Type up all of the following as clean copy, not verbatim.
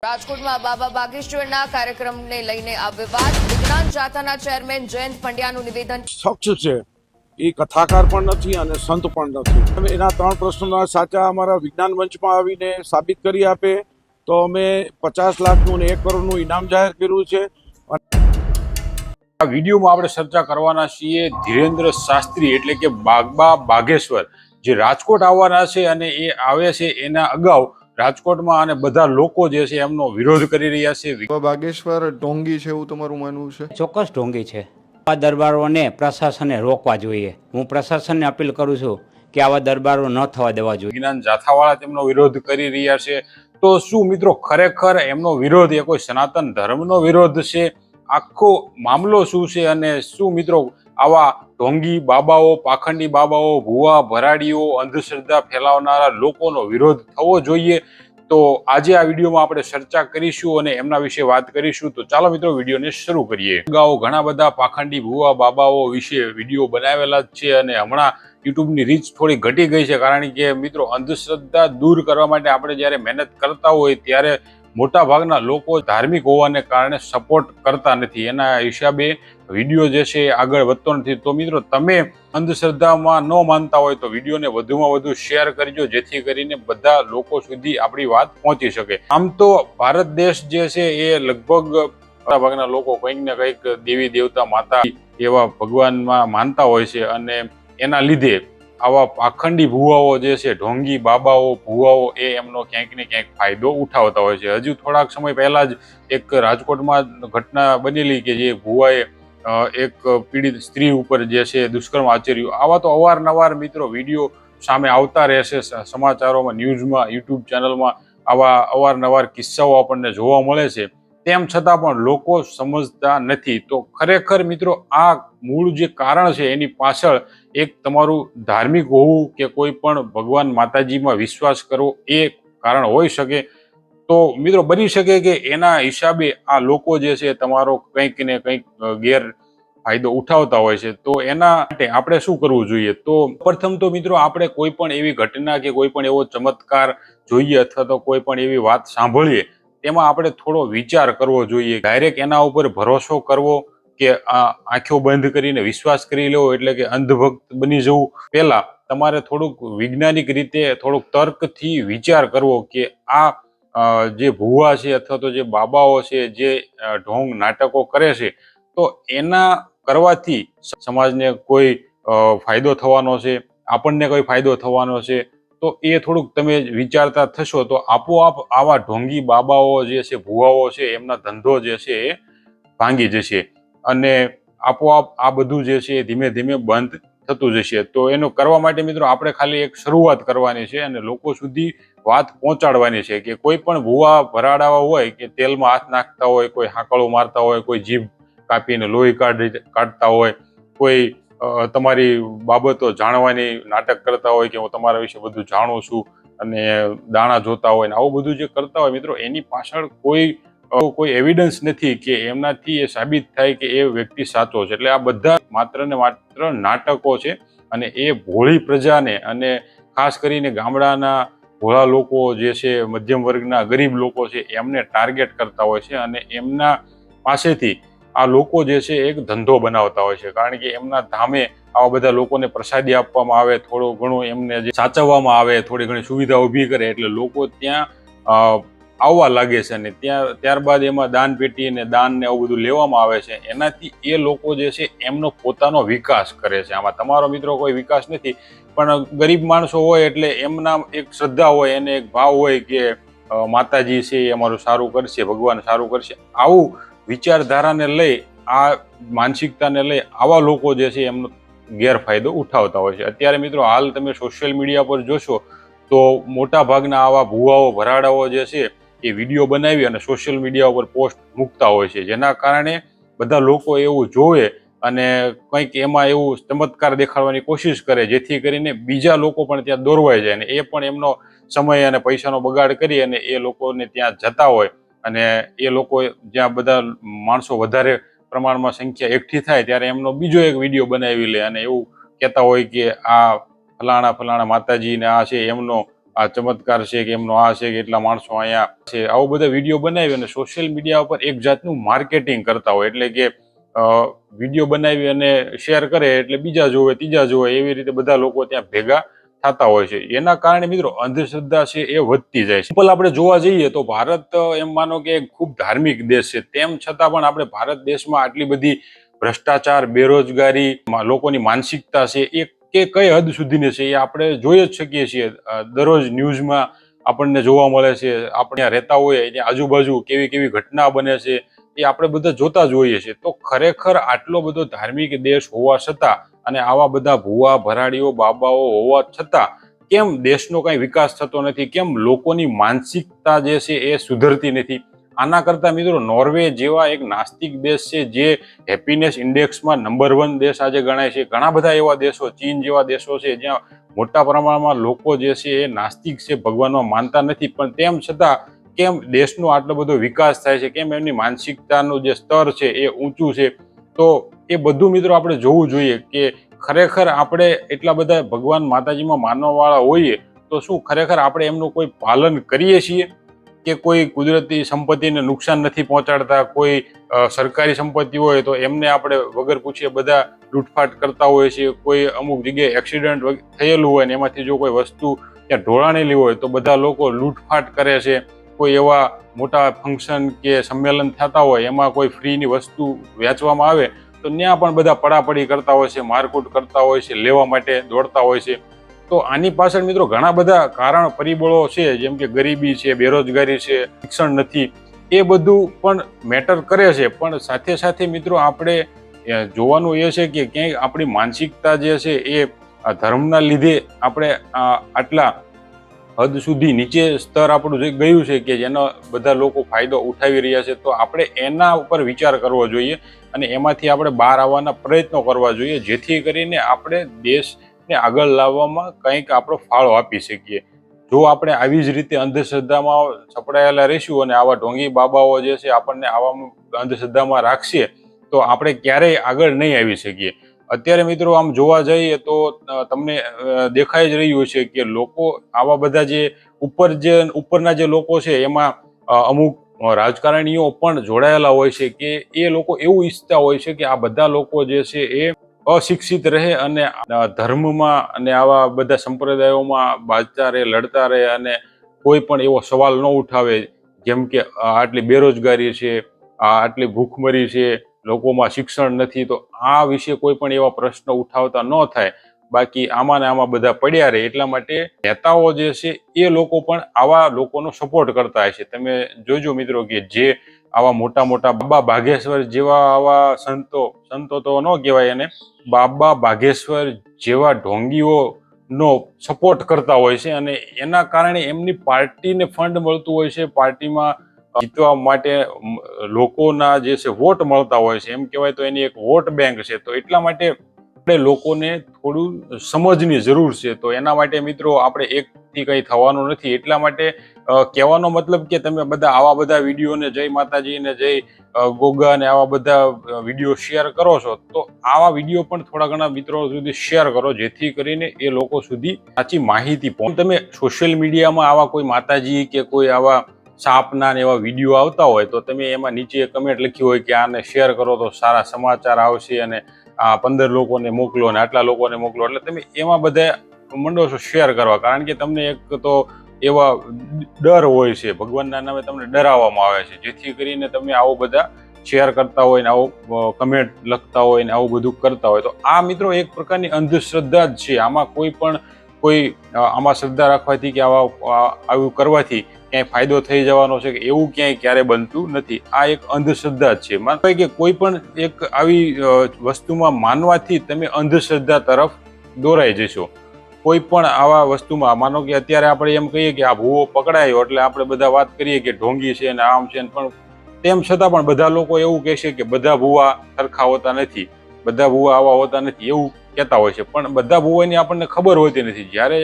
રાજકોટમાં બાબા બાગેશ્વરના કાર્યક્રમને લઈને આ વિવાદ વિજ્ઞાન જાથાના ચેરમેન જયંત પંડ્યાનું નિવેદન શખ્સ છે એ કથાકાર પણ નથી અને સંત પણ નથી. એના 3 પ્રશ્નોના સાચા અમારા વિજ્ઞાન મંચમાં આવીને સાબિત કરી આપે તો અમે 50 લાખનું અને 1 કરોડનું ઇનામ જાહેર કર્યું છે. આ વિડીયોમાં આપણે ચર્ચા કરવાના છીએ ધીરેન્દ્ર શાસ્ત્રી એટલે કે બાબા બાગેશ્વર જે રાજકોટ આવવાના છે અને એ આવે છે એના અગાઉ રાજકોટમાં અને બધા લોકો જે છે એમનો વિરોધ કરી રહ્યા છે. બાબા બાગેશ્વર ઢોંગી છે એવું તમારું માનવું છે? ચોક્કસ ઢોંગી છે. આવા દરબારોને પ્રશાસને રોકવા જોઈએ. હું પ્રશાસનને અપીલ કરું છું કે આવા દરબારો ન થવા દેવા જોઈએ. વિજ્ઞાન જાથાવાળા તેમનો વિરોધ કરી રહ્યા છે. તો શું મિત્રો ખરેખર એમનો વિરોધ એ કોઈ સનાતન ધર્મનો વિરોધ છે? આખો મામલો શું છે અને શું મિત્રો આવા ઢોંગી બાબાઓ, પાખંડી બાબાઓ, ભુવા ભરાડીઓ, અંધશ્રદ્ધા ફેલાવનારા લોકોનો વિરોધ થવો જોઈએ? તો આજે આ વિડીયોમાં આપણે ચર્ચા કરીશું અને એમના વિશે વાત કરીશું. તો ચાલો મિત્રો વિડીયોને શરૂ કરીએ. અગાઉ ઘણા બધા પાખંડી ભુવા બાબાઓ વિશે વિડીયો બનાવેલા જ છે અને હમણાં યુટ્યુબની રીચ થોડી ઘટી ગઈ છે, કારણ કે મિત્રો અંધશ્રદ્ધા દૂર કરવા માટે આપણે જ્યારે મહેનત કરતા હોય ત્યારે મોટા ભાગના લોકો ધાર્મિક હોવાને કારણે સપોર્ટ કરતા નથી. એના હિસાબે વિડીયો જે છે આગળ વધતો નથી. તો મિત્રો તમે અંધશ્રદ્ધામાં ન માનતા હોય તો વિડીયોને વધુમાં વધુ શેર કરજો, જેથી કરીને બધા લોકો સુધી આપણી વાત પહોંચી શકે. આમ તો ભારત દેશ જે છે એ લગભગ મોટા ભાગના લોકો કંઈક ને કંઈક દેવી દેવતા, માતા એવા ભગવાનમાં માનતા હોય છે અને એના લીધે આવા પાખંડી ભુવાઓ જે છે, ઢોંગી બાબાઓ, ભુવાઓ એ એમનો ક્યાંક ને ક્યાંક ફાયદો ઉઠાવતા હોય છે. હજુ થોડાક સમય પહેલા જ એક રાજકોટમાં ઘટના બનેલી કે જે ભુવાએ એક પીડિત સ્ત્રી ઉપર જે છે દુષ્કર્મ આચર્યું. આવા તો અવારનવાર મિત્રો વિડીયો સામે આવતા રહેશે સમાચારોમાં, ન્યૂઝમાં, યુટ્યુબ ચેનલમાં આવા અવારનવાર કિસ્સાઓ આપણને જોવા મળે છે. તેમ છતાં પણ લોકો સમજતા નથી. તો ખરેખર મિત્રો આ મૂળ જે કારણ છે એની પાછળ એક તમારું ધાર્મિક હોવું કે કોઈ પણ ભગવાન માતાજીમાં વિશ્વાસ કરવો એ કારણ હોઈ શકે. તો મિત્રો બની શકે કે એના હિસાબે આ લોકો જે છે તમારો કંઈક ને કંઈક ગેરફાયદો ઉઠાવતા હોય છે. તો એના માટે આપણે શું કરવું જોઈએ? તો પ્રથમ તો મિત્રો આપણે કોઈ પણ એવી ઘટના કે કોઈ પણ એવો ચમત્કાર જોઈએ અથવા તો કોઈ પણ એવી વાત સાંભળીએ તેમાં આપણે થોડો વિચાર કરવો જોઈએ. ડાયરેક્ટ એના ઉપર ભરોસો કરવો કે આંખો બંધ કરીને વિશ્વાસ કરી લેવો એટલે કે અંધભક્ત બની જવું, પહેલા તમારે થોડુંક વૈજ્ઞાનિક રીતે થોડુંક તર્કથી વિચાર કરવો કે આ જે ભુવા છે અથવા તો જે બાબાઓ છે જે ઢોંગ નાટકો કરે છે તો એના કરવાથી સમાજને કોઈ ફાયદો થવાનો છે, આપણને કોઈ ફાયદો થવાનો છે, તો એ થોડુંક તમે વિચારતા થશો તો આપોઆપ આવા ઢોંગી બાબાઓ જે છે, ભુવાઓ છે, એમના ધંધો જે છે એ ભાંગી જશે અને આપોઆપ આ બધું જે છે એ ધીમે ધીમે બંધ થતું જશે. તો એનું કરવા માટે મિત્રો આપણે ખાલી એક શરૂઆત કરવાની છે અને લોકો સુધી વાત પહોંચાડવાની છે કે કોઈ પણ ભુવા ભરાડાવા હોય કે તેલમાં હાથ નાખતા હોય, કોઈ હાંકળો મારતા હોય, કોઈ જીભ કાપીને લોહી કાઢતા હોય, કોઈ તમારી બાબતો જાણવાની નાટક કરતા હોય કે હું તમારા વિશે બધું જાણું છું અને દાણા જોતા હોય ને આવું બધું જે કરતા હોય મિત્રો, એની પાછળ કોઈ એવિડન્સ નથી કે એમનાથી એ સાબિત થાય કે એ વ્યક્તિ સાચો છે. એટલે આ બધા માત્ર ને માત્ર નાટકો છે અને એ ભોળી પ્રજાને અને ખાસ કરીને ગામડાના ભોળા લોકો જે છે, મધ્યમ વર્ગના ગરીબ લોકો છે, એમને ટાર્ગેટ કરતા હોય છે અને એમના પાસેથી આ લોકો જે છે એક ધંધો બનાવતા હોય છે. કારણ કે એમના ધામે આવા બધા લોકોને પ્રસાદી આપવામાં આવે, થોડું ઘણું એમને જે સાચવવામાં આવે, થોડી ઘણી સુવિધા ઊભી કરે એટલે લોકો ત્યાં આવવા લાગે છે અને ત્યારબાદ એમાં દાન પેટી અને દાન ને આવું બધું લેવામાં આવે છે. એનાથી એ લોકો જે છે એમનો પોતાનો વિકાસ કરે છે. આમાં તમારો મિત્રો કોઈ વિકાસ નથી, પણ ગરીબ માણસો હોય એટલે એમના એક શ્રદ્ધા હોય, એને એક ભાવ હોય કે માતાજી છે એ અમારું સારું કરશે, ભગવાન સારું કરશે. આવું વિચારધારાને લઈ, આ માનસિકતાને લઈ આવા લોકો જે છે એમનો ગેરફાયદો ઉઠાવતા હોય છે. અત્યારે મિત્રો હાલ તમે સોશિયલ મીડિયા પર જોશો તો મોટા ભાગના આવા ભુવાઓ ભરાડાઓ જે છે એ વિડીયો બનાવી અને સોશિયલ મીડિયા ઉપર પોસ્ટ મૂકતા હોય છે, જેના કારણે બધા લોકો એવું જોવે અને કંઈક એમાં એવું ચમત્કાર દેખાડવાની કોશિશ કરે, જેથી કરીને બીજા લોકો પણ ત્યાં દોરવાઈ જાય અને એ પણ એમનો સમય અને પૈસાનો બગાડ કરી અને એ લોકોને ત્યાં જતા હોય અને એ લોકો જ્યાં બધા માણસો વધારે પ્રમાણમાં સંખ્યા એકઠી થાય ત્યારે એમનો બીજો એક વિડીયો બનાવી લે અને એવું કહેતા હોય કે આ ફલાણા માતાજી ને આ છે એમનો આ ચમત્કાર છે કે એમનો આ છે કે એટલા માણસો અહીંયા છે, આવો બધા વિડીયો બનાવી અને સોશિયલ મીડિયા ઉપર એક જાતનું માર્કેટિંગ કરતા હોય. એટલે કે વિડીયો બનાવી અને શેર કરે એટલે બીજા જોવે, ત્રીજા જોવે, એવી રીતે બધા લોકો ત્યાં ભેગા થતા હોય છે. એના કારણે મિત્રો અંધશ્રદ્ધા છે એ વધતી જાય છે. સિમ્પલ આપણે જોવા જઈએ તો ભારત એમ માનો કે ખૂબ ધાર્મિક દેશ છે, તેમ છતાં પણ આપણે ભારત દેશમાં આટલી બધી ભ્રષ્ટાચાર, બેરોજગારી, લોકોની માનસિકતા છે એ કે કઈ હદ સુધીની છે એ આપણે જોઈ જ શકીએ છીએ. દરરોજ ન્યૂઝમાં આપણને જોવા મળે છે. આપણે ત્યાં રહેતા હોઈએ ત્યાં આજુબાજુ કેવી કેવી ઘટના બને છે એ આપણે બધા જોતા જ હોઈએ છીએ. તો ખરેખર આટલો બધો ધાર્મિક દેશ હોવા છતાં અને આવા બધા ભુવા ભરાડીઓ બાબાઓ હોવા છતાં કેમ દેશનો કઈ વિકાસ થતો નથી? કેમ લોકોની માનસિકતા જે છે એ સુધરતી નથી? આના કરતા મિત્રો નોર્વે જેવા એક નાસ્તિક દેશ છે જે હેપીનેસ ઇન્ડેક્સમાં નંબર 1 દેશ આજે ગણાય છે. ઘણા બધા એવા દેશો, ચીન જેવા દેશો છે જ્યાં મોટા પ્રમાણમાં લોકો જે છે એ નાસ્તિક છે, ભગવાનમાં માનતા નથી, પણ તેમ છતાં કેમ દેશનો આટલો બધો વિકાસ થાય છે? કેમ એમની માનસિકતાનું જે સ્તર છે એ ઊંચું છે? તો એ બધું મિત્રો આપણે જોવું જોઈએ કે ખરેખર આપણે એટલા બધા ભગવાન માતાજીમાં માનવાવાળા હોઈએ તો શું ખરેખર આપણે એમનું કોઈ પાલન કરીએ છીએ? કે કોઈ કુદરતી સંપત્તિને નુકસાન નથી પહોંચાડતા? કોઈ સરકારી સંપત્તિ હોય તો એમને આપણે વગર પૂછીએ બધા લૂંટફાટ કરતા હોય છે. કોઈ અમુક જગ્યાએ એક્સિડન્ટ થયેલું હોય ને એમાંથી જો કોઈ વસ્તુ ત્યાં ઢોળાણેલી હોય તો બધા લોકો લૂંટફાટ કરે છે. કોઈ એવા મોટા ફંક્શન કે સંમેલન થતા હોય એમાં કોઈ ફ્રીની વસ્તુ વેચવામાં આવે તો ત્યાં પણ બધા પડાપડી કરતા હોય છે, મારકૂટ કરતા હોય છે, લેવા માટે દોડતા હોય છે. તો આની પાછળ મિત્રો ઘણા બધા કારણ પરિબળો છે, જેમ કે ગરીબી છે, બેરોજગારી છે, શિક્ષણ નથી, એ બધું પણ મેટર કરે છે. પણ સાથે સાથે મિત્રો આપણે જોવાનું એ છે કે ક્યાંય આપણી માનસિકતા જે છે એ ધર્મના લીધે આપણે આટલા હદ સુધી નીચે સ્તર આપણું જે ગયું છે કે જેનો બધા લોકો ફાયદો ઉઠાવી રહ્યા છે, તો આપણે એના ઉપર વિચાર કરવો જોઈએ અને એમાંથી આપણે બહાર આવવાના પ્રયત્નો કરવા જોઈએ, જેથી કરીને આપણે દેશને આગળ લાવવામાં કંઈક આપણો ફાળો આપી શકીએ. જો આપણે આવી જ રીતે અંધશ્રદ્ધામાં સપડાયેલા રહીશું અને આવા ઢોંગી બાબાઓ જે છે આપણને આવા અંધશ્રદ્ધામાં રાખશે તો આપણે ક્યારેય આગળ નહીં આવી શકીએ. અત્યારે મિત્રો આમ જોવા જઈએ તો તમને દેખાઈ જ રહ્યું છે કે લોકો આવા બધા જે ઉપરના જે લોકો છે એમાં અમુક રાજકારણીઓ પણ જોડાયેલા હોય છે કે એ લોકો એવું ઈચ્છતા હોય છે કે આ બધા લોકો જે છે એ અશિક્ષિત રહે અને ધર્મમાં અને આવા બધા સંપ્રદાયોમાં બાજતા રહે, લડતા રહે અને કોઈ પણ એવો સવાલ ન ઉઠાવે. જેમ કે આટલી બેરોજગારી છે, આટલી ભૂખમરી છે, લોકોમાં શિક્ષણ નથી, તો આ વિશે કોઈ પણ એવા પ્રશ્ન ઉઠાવતા ન થાય. બાકી આમાં ને આમાં બધા પડ્યા રહે. એટલા માટે નેતાઓ જે છે એ લોકો પણ આવા લોકોનો સપોર્ટ કરતા હોય છે. તમે જોજો મિત્રો કે જે આવા મોટા મોટા બાબા બાગેશ્વર જેવા આવા સંતો તો ન કહેવાય એને, બાબા બાગેશ્વર જેવા ઢોંગીઓનો સપોર્ટ કરતા હોય છે અને એના કારણે એમની પાર્ટીને ફંડ મળતું હોય છે, પાર્ટીમાં જીતવા માટે લોકોના જે છે વોટ મળતા હોય છે. એમ કહેવાય તો એની એક વોટ બેંક છે. તો એટલા માટે આપણે લોકોને થોડું સમજની જરૂર છે. તો એના માટે મિત્રો આપણે એકથી કંઈ થવાનું નથી. એટલા માટે કહેવાનો મતલબ કે તમે બધા આવા બધા વિડીયોને જય માતાજી ને જય ગોગા ને આવા બધા વિડીયો શેર કરો છો તો આવા વિડીયો પણ થોડા ઘણા મિત્રો સુધી શેર કરો, જેથી કરીને એ લોકો સુધી સાચી માહિતી પહોંચે. તમે સોશિયલ મીડિયામાં આવા કોઈ માતાજી કે કોઈ આવા સાપના ને એવા વિડીયો આવતા હોય તો તમે એમાં નીચે કમેન્ટ લખી હોય કે આને શેર કરો તો સારા સમાચાર આવશે અને આ 15 લોકોને મોકલો અને આટલા લોકોને મોકલો, એટલે તમે એમાં બધા મંડો છો શેર કરવા. કારણ કે તમને એક તો એવા ડર હોય છે, ભગવાનના નામે તમને ડરાવવામાં આવે છે, જેથી કરીને તમે આવો બધા શેર કરતા હોય ને આવો કમેન્ટ લખતા હોય ને આવું બધું કરતા હોય. તો આ મિત્રો એક પ્રકારની અંધશ્રદ્ધા જ છે. આમાં કોઈ આમાં શ્રદ્ધા રાખવાથી કે આવું કરવાથી ક્યાંય ફાયદો થઈ જવાનો છે કે એવું ક્યાંય ક્યારે બનતું નથી. આ એક અંધશ્રદ્ધા જ છે. માનો કે કોઈ પણ એક આવી વસ્તુમાં માનવાથી તમે અંધશ્રદ્ધા તરફ દોરાઈ જશો. કોઈ પણ આવા વસ્તુમાં માનો કે અત્યારે આપણે એમ કહીએ કે આ ભૂવો પકડાયો એટલે આપણે બધા વાત કરીએ કે ઢોંગી છે ને આમ છે, પણ તેમ છતાં પણ બધા લોકો એવું કહેશે કે બધા ભૂવા સરખા હોતા નથી, બધા ભૂવા આવા હોતા નથી, એવું કહેતા હોય છે. પણ બધા ભૂવાની આપણને ખબર હોતી નથી. જ્યારે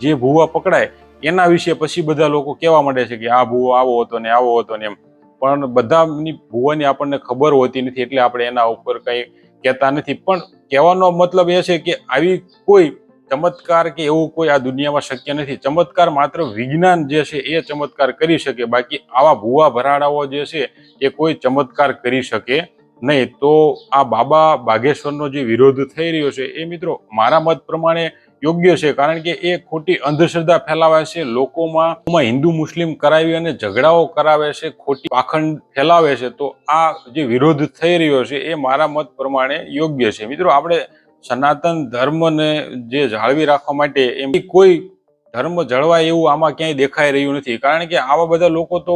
જે ભૂવા પકડાય એના વિશે પછી બધા લોકો કહેવા માંડે છે કે આ ભૂવો આવો હતો ને આવો હતો ને એમ, પણ બધાની ભૂવાની આપણને ખબર હોતી નથી એટલે આપણે એના ઉપર કંઈ કહેતા નથી. પણ કહેવાનો મતલબ એ છે કે આવી કોઈ ચમત્કાર કે એવું કોઈ આ દુનિયામાં શક્ય નથી. ચમત્કાર માત્ર વિજ્ઞાન જે છે એ ચમત્કાર કરી શકે, બાકી આવા ભૂવા ભરાડાઓ જે છે એ કોઈ ચમત્કાર કરી શકે નહીં. તો આ બાબા બાગેશ્વરનો જે વિરોધ થઈ રહ્યો છે એ મિત્રો મારા મત પ્રમાણે યોગ્ય છે, કારણ કે એ ખોટી અંધશ્રદ્ધા ફેલાવે છે, લોકોમાં હિન્દુ મુસ્લિમ કરાવી અને ઝઘડાઓ કરાવે છે, ખોટી પાખંડ ફેલાવે છે. તો આ જે વિરોધ થઈ રહ્યો છે એ મારા મત પ્રમાણે યોગ્ય છે. મિત્રો આપણે સનાતન ધર્મને જે જાળવી રાખવા માટે એમ કોઈ ધર્મ જળવાય એવું આમાં ક્યાંય દેખાઈ રહ્યું નથી, કારણ કે આવા બધા લોકો તો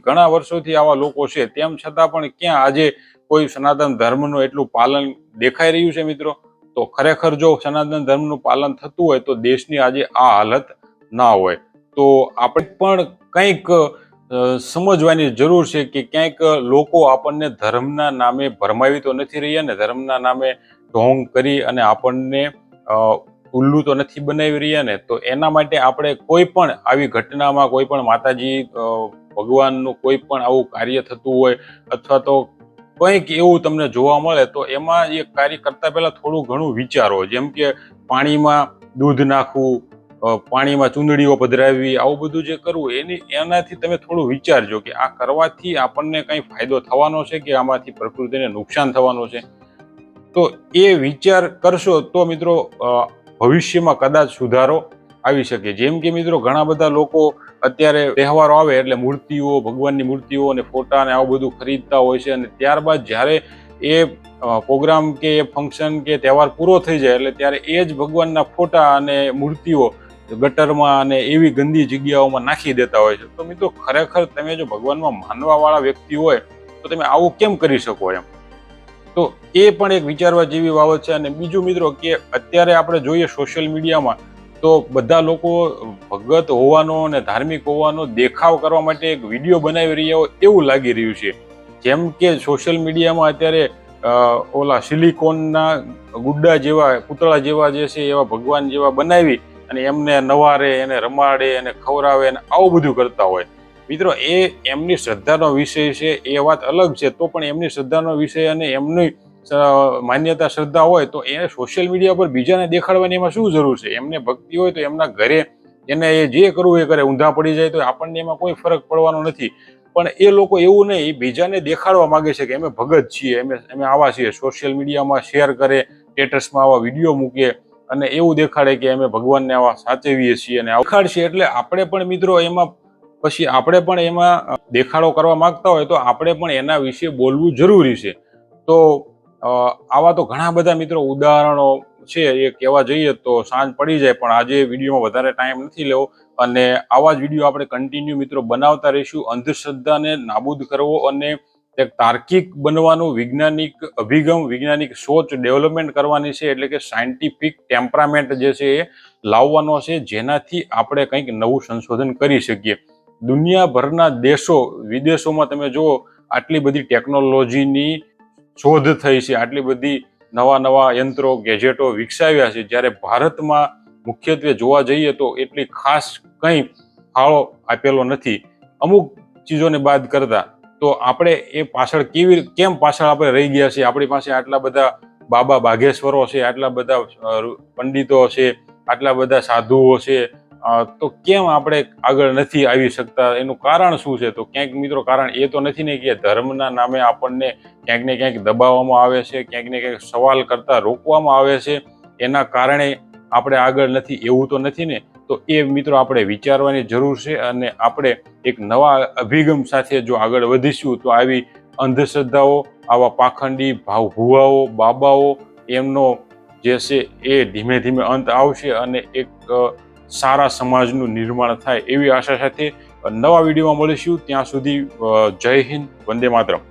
ઘણા વર્ષોથી આવા લોકો છે, તેમ છતાં પણ ક્યાં આજે કોઈ સનાતન ધર્મનું એટલું પાલન દેખાઈ રહ્યું છે. મિત્રો તો ખરેખર જો સનાતન ધર્મનું પાલન થતું હોય તો દેશની આજે આ હાલત ના હોય. તો આપણે પણ કંઈક સમજવાની જરૂર છે કે ક્યાંક લોકો આપણને ધર્મના નામે ભરમાવી તો નથી રહ્યા ને, ધર્મના નામે ઢોંગ કરી અને આપણને ઉલ્લુ તો નથી બનાવી રહ્યા ને. તો એના માટે આપણે કોઈ પણ આવી ઘટનામાં, કોઈ પણ માતાજી ભગવાનનું કોઈ પણ આવું કાર્ય થતું હોય અથવા તો કંઈક એવું તમને જોવા મળે તો એમાં એ કાર્ય કરતા પહેલા થોડું ઘણું વિચારો. જેમ કે પાણીમાં દૂધ નાખવું, પાણીમાં ચૂંદડીઓ પધરાવવી, આવું બધું જે કરવું એનાથી તમે થોડું વિચારજો કે આ કરવાથી આપણને કંઈ ફાયદો થવાનો છે કે આમાંથી પ્રકૃતિને નુકસાન થવાનું છે. તો એ વિચાર કરશો તો મિત્રો ભવિષ્યમાં કદાચ સુધારો આવી શકે. જેમ કે મિત્રો ઘણા બધા લોકો અત્યારે તહેવારો આવે એટલે મૂર્તિઓ, ભગવાનની મૂર્તિઓ અને ફોટા ને આવું બધું ખરીદતા હોય છે, અને ત્યારબાદ જ્યારે એ પ્રોગ્રામ કે ફંક્શન કે તહેવાર પૂરો થઈ જાય એટલે ત્યારે એ જ ભગવાનના ફોટા અને મૂર્તિઓ ગટરમાં અને એવી ગંદી જગ્યાઓમાં નાખી દેતા હોય છે. તો મિત્રો ખરેખર તમે જો ભગવાનમાં માનવાવાળા વ્યક્તિ હોય તો તમે આવું કેમ કરી શકો એમ? તો એ પણ એક વિચારવા જેવી બાબત છે. અને બીજું મિત્રો કે અત્યારે આપણે જોઈએ સોશિયલ મીડિયામાં તો બધા લોકો ભગત હોવાનો અને ધાર્મિક હોવાનો દેખાવ કરવા માટે એક વિડીયો બનાવી રહ્યા હોય એવું લાગી રહ્યું છે. જેમ કે સોશિયલ મીડિયામાં અત્યારે ઓલા સિલિકોનના ગુડ્ડા જેવા, પૂતળા જેવા જે છે એવા ભગવાન જેવા બનાવી અને એમને નવારે, એને રમાડે, એને ખવડાવે અને આવું બધું કરતા હોય. મિત્રો એ એમની શ્રદ્ધાનો વિષય છે, એ વાત અલગ છે. તો પણ એમની શ્રદ્ધાનો વિષય અને એમની માન્યતા શ્રદ્ધા હોય તો એ સોશિયલ મીડિયા પર બીજાને દેખાડવાની એમાં શું જરૂર છે? એમને ભક્તિ હોય તો એમના ઘરે એને એ જે કરવું એ કરે, ઊંધા પડી જાય તો આપણને એમાં કોઈ ફરક પડવાનો નથી. પણ એ લોકો એવું નહીં, એ બીજાને દેખાડવા માંગે છે કે અમે ભગત છીએ, અમે આવા છીએ. સોશિયલ મીડિયામાં શેર કરે, સ્ટેટસમાં આવા વિડીયો મૂકે અને એવું દેખાડે કે અમે ભગવાનને આવા સાચવીએ છીએ અને દેખાડશે. એટલે આપણે પણ મિત્રો એમાં પછી આપણે પણ એમાં દેખાડો કરવા માંગતા હોય તો આપણે પણ એના વિશે બોલવું જરૂરી છે. તો આવા તો ઘણા બધા મિત્રો ઉદાહરણો છે, એ કહેવા જઈએ તો સાંજ પડી જાય, પણ આજે વિડીયોમાં વધારે ટાઈમ નથી લેવો અને આવા જ વિડીયો આપણે કન્ટિન્યુ મિત્રો બનાવતા રહીશું. અંધશ્રદ્ધાને નાબૂદ કરવો અને એક તાર્કિક બનવાનું વૈજ્ઞાનિક અભિગમ, વૈજ્ઞાનિક સોચ ડેવલપમેન્ટ કરવાની છે, એટલે કે સાયન્ટિફિક ટેમ્પરામેન્ટ જે છે એ લાવવાનો છે, જેનાથી આપણે કંઈક નવું સંશોધન કરી શકીએ. દુનિયાભરના દેશો વિદેશોમાં તમે જુઓ આટલી બધી ટેકનોલોજીની શોધ થઈ છે, આટલી બધી નવા યંત્રો, ગેજેટો વિકસાવ્યા છે, જ્યારે ભારતમાં મુખ્યત્વે જોવા જઈએ તો એટલી ખાસ કંઈ ફાળો આપેલો નથી અમુક ચીજોને બાદ કરતા. તો આપણે એ પાછળ કેમ પાછળ આપણે રહી ગયા છીએ? આપણી પાસે આટલા બધા બાબા બાગેશ્વરો છે, આટલા બધા પંડિતો છે, આટલા બધા સાધુઓ છે, તો કેમ આપણે આગળ નથી આવી શકતા? એનું કારણ શું છે? તો ક્યાંક મિત્રો કારણ એ તો નથી ને કે ધર્મના નામે આપણને ક્યાંક ને ક્યાંક દબાવવામાં આવે છે, ક્યાંક ને ક્યાંક સવાલ કરતા રોકવામાં આવે છે, એના કારણે આપણે આગળ નથી, એવું તો નથી ને? તો એ મિત્રો આપણે વિચારવાની જરૂર છે અને આપણે એક નવા અભિગમ સાથે જો આગળ વધીશું તો આવી અંધશ્રદ્ધાઓ, આવા પાખંડી ભુવાઓ, બાબાઓ, એમનો જે છે એ ધીમે ધીમે અંત આવશે અને એક સારા સમાજનું નિર્માણ થાય એવી આશા સાથે નવા વિડીયોમાં મળીશું. ત્યાં સુધી જય હિન્દ, વંદે માતરમ.